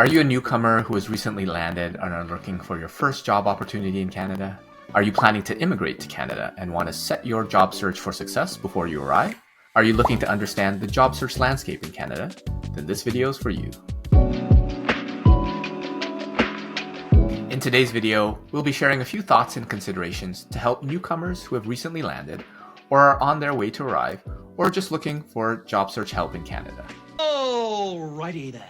Are you a newcomer who has recently landed and are looking for your first job opportunity in Canada? Are you planning to immigrate to Canada and want to set your job search for success before you arrive? Are you looking to understand the job search landscape in Canada? Then this video is for you. In today's video, we'll be sharing a few thoughts and considerations to help newcomers who have recently landed or are on their way to arrive or just looking for job search help in Canada. Alrighty then.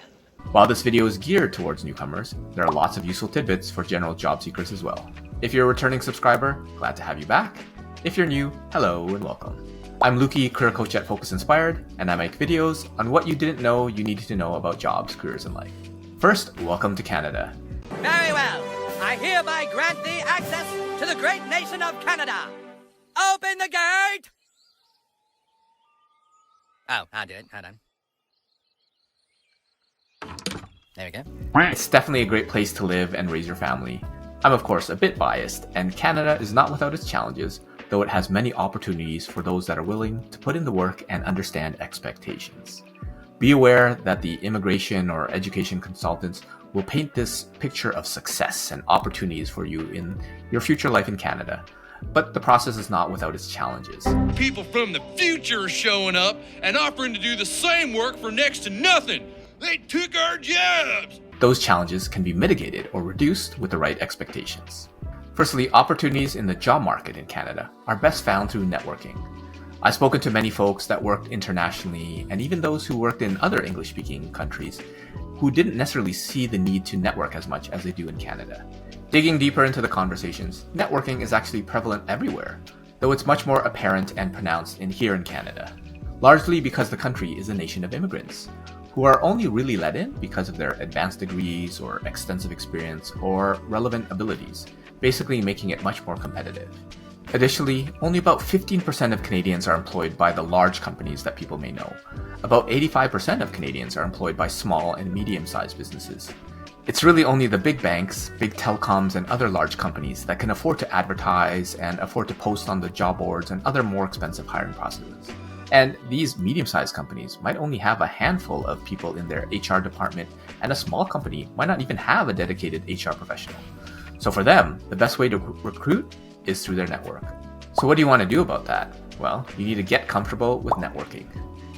While this video is geared towards newcomers, there are lots of useful tidbits for general job seekers as well. If you're a returning subscriber, glad to have you back. If you're new, hello and welcome. I'm Luki, career coach at Focus Inspired, and I make videos on what you didn't know you needed to know about jobs, careers, and life. First, welcome to Canada. Very well. I hereby grant thee access to the great nation of Canada. Open the gate! Oh, I'll do it. Hold on. There we go. It's definitely a great place to live and raise your family. I'm of course a bit biased, and Canada is not without its challenges, though it has many opportunities for those that are willing to put in the work and understand expectations. Be aware that the immigration or education consultants will paint this picture of success and opportunities for you in your future life in Canada, but the process is not without its challenges. People from the future are showing up and offering to do the same work for next to nothing. They took our jobs! Those challenges can be mitigated or reduced with the right expectations. Firstly, opportunities in the job market in Canada are best found through networking. I've spoken to many folks that worked internationally and even those who worked in other English-speaking countries who didn't necessarily see the need to network as much as they do in Canada. Digging deeper into the conversations, networking is actually prevalent everywhere, though it's much more apparent and pronounced here in Canada, largely because the country is a nation of immigrants who are only really let in because of their advanced degrees or extensive experience or relevant abilities, basically making it much more competitive. Additionally, only about 15% of Canadians are employed by the large companies that people may know. About 85% of Canadians are employed by small and medium-sized businesses. It's really only the big banks, big telecoms, and other large companies that can afford to advertise and afford to post on the job boards and other more expensive hiring processes. And these medium-sized companies might only have a handful of people in their HR department, and a small company might not even have a dedicated HR professional. So for them, the best way to recruit is through their network. So what do you want to do about that? Well, you need to get comfortable with networking.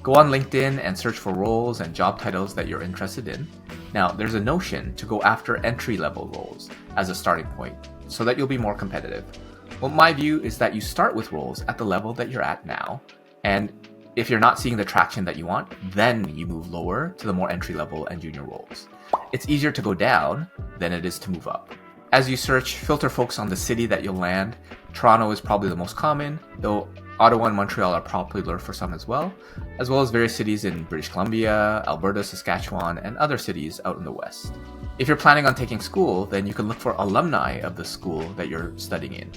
Go on LinkedIn and search for roles and job titles that you're interested in. Now, there's a notion to go after entry-level roles as a starting point so that you'll be more competitive. Well, my view is that you start with roles at the level that you're at now, and if you're not seeing the traction that you want, then you move lower to the more entry-level and junior roles. It's easier to go down than it is to move up. As you search, filter folks on the city that you'll land. Toronto is probably the most common, though Ottawa and Montreal are popular for some as well as various cities in British Columbia, Alberta, Saskatchewan, and other cities out in the west. If you're planning on taking school, then you can look for alumni of the school that you're studying in.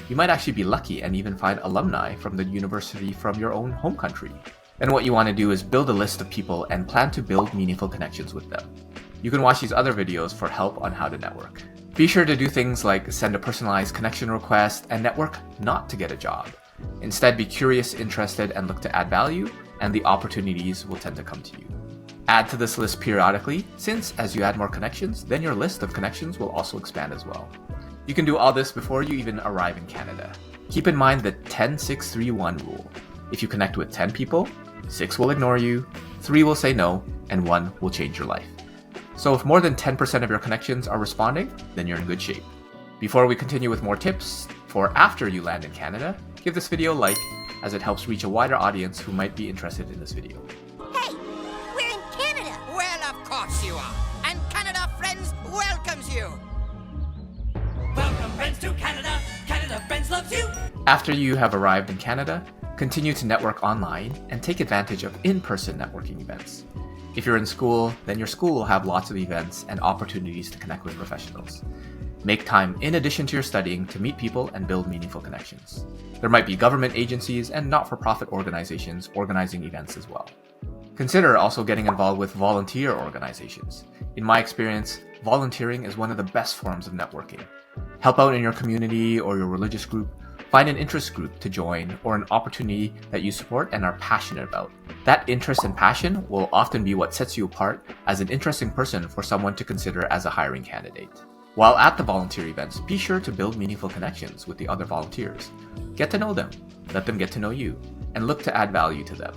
You might actually be lucky and even find alumni from the university from your own home country. Then what you want to do is build a list of people and plan to build meaningful connections with them. You can watch these other videos for help on how to network. Be sure to do things like send a personalized connection request and network not to get a job. Instead, be curious, interested, and look to add value, and the opportunities will tend to come to you. Add to this list periodically, since as you add more connections, then your list of connections will also expand as well. You can do all this before you even arrive in Canada. Keep in mind the 10-6-3-1 rule. If you connect with 10 people, 6 will ignore you, 3 will say no, and 1 will change your life. So if more than 10% of your connections are responding, then you're in good shape. Before we continue with more tips for after you land in Canada, give this video a like as it helps reach a wider audience who might be interested in this video. Hey, we're in Canada! Well, of course you are. And Canada Friends welcomes you. Welcome, friends, to Canada. Canada Friends loves you. After you have arrived in Canada, continue to network online and take advantage of in-person networking events. If you're in school, then your school will have lots of events and opportunities to connect with professionals. Make time in addition to your studying to meet people and build meaningful connections. There might be government agencies and not-for-profit organizations organizing events as well. Consider also getting involved with volunteer organizations. In my experience, volunteering is one of the best forms of networking. Help out in your community or your religious group, Find an interest group to join or an opportunity that you support and are passionate about. That interest and passion will often be what sets you apart as an interesting person for someone to consider as a hiring candidate. While at the volunteer events, be sure to build meaningful connections with the other volunteers. Get to know them, let them get to know you, and look to add value to them.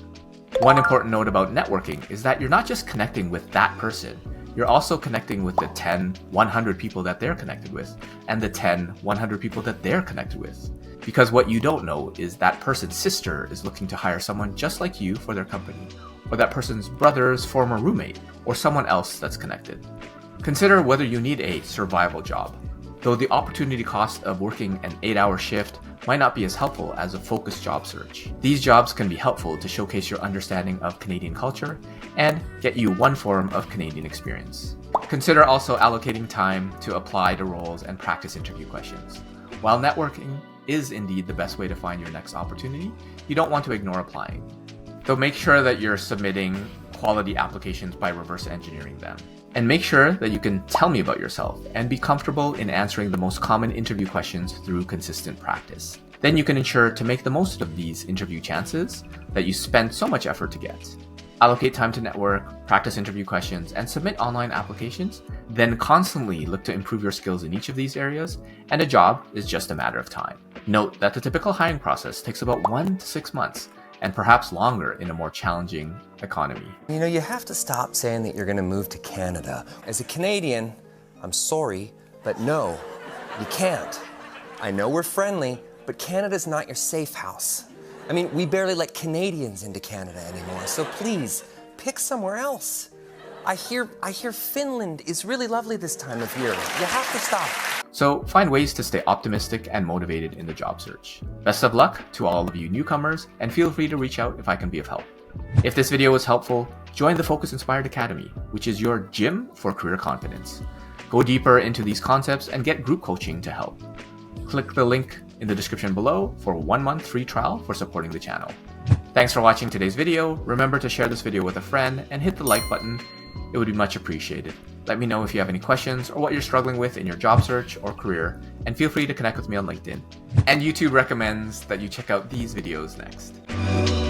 One important note about networking is that you're not just connecting with that person, you're also connecting with the 10, 100 people that they're connected with, and the 10, 100 people that they're connected with. Because what you don't know is that person's sister is looking to hire someone just like you for their company, or that person's brother's former roommate, or someone else that's connected. Consider whether you need a survival job. Though the opportunity cost of working an 8-hour shift might not be as helpful as a focused job search. These jobs can be helpful to showcase your understanding of Canadian culture and get you one form of Canadian experience. Consider also allocating time to apply to roles and practice interview questions. While networking is indeed the best way to find your next opportunity, you don't want to ignore applying. Though make sure that you're submitting quality applications by reverse engineering them. And make sure that you can tell me about yourself and be comfortable in answering the most common interview questions through consistent practice. Then you can ensure to make the most of these interview chances that you spend so much effort to get. Allocate time to network, practice interview questions, and submit online applications. Then constantly look to improve your skills in each of these areas, and a job is just a matter of time. Note that the typical hiring process takes about 1 to 6 months, and perhaps longer in a more challenging economy. You know, you have to stop saying that you're going to move to Canada. As a Canadian, I'm sorry, but no, you can't. I know we're friendly, but Canada's not your safe house. I mean, we barely let Canadians into Canada anymore, so please, pick somewhere else. I hear Finland is really lovely this time of year. You have to stop. So find ways to stay optimistic and motivated in the job search. Best of luck to all of you newcomers, and feel free to reach out if I can be of help. If this video was helpful, join the Focus Inspired Academy, which is your gym for career confidence. Go deeper into these concepts and get group coaching to help. Click the link in the description below for a 1-month free trial for supporting the channel. Thanks for watching today's video. Remember to share this video with a friend and hit the like button. It would be much appreciated. Let me know if you have any questions or what you're struggling with in your job search or career, and feel free to connect with me on LinkedIn. And YouTube recommends that you check out these videos next.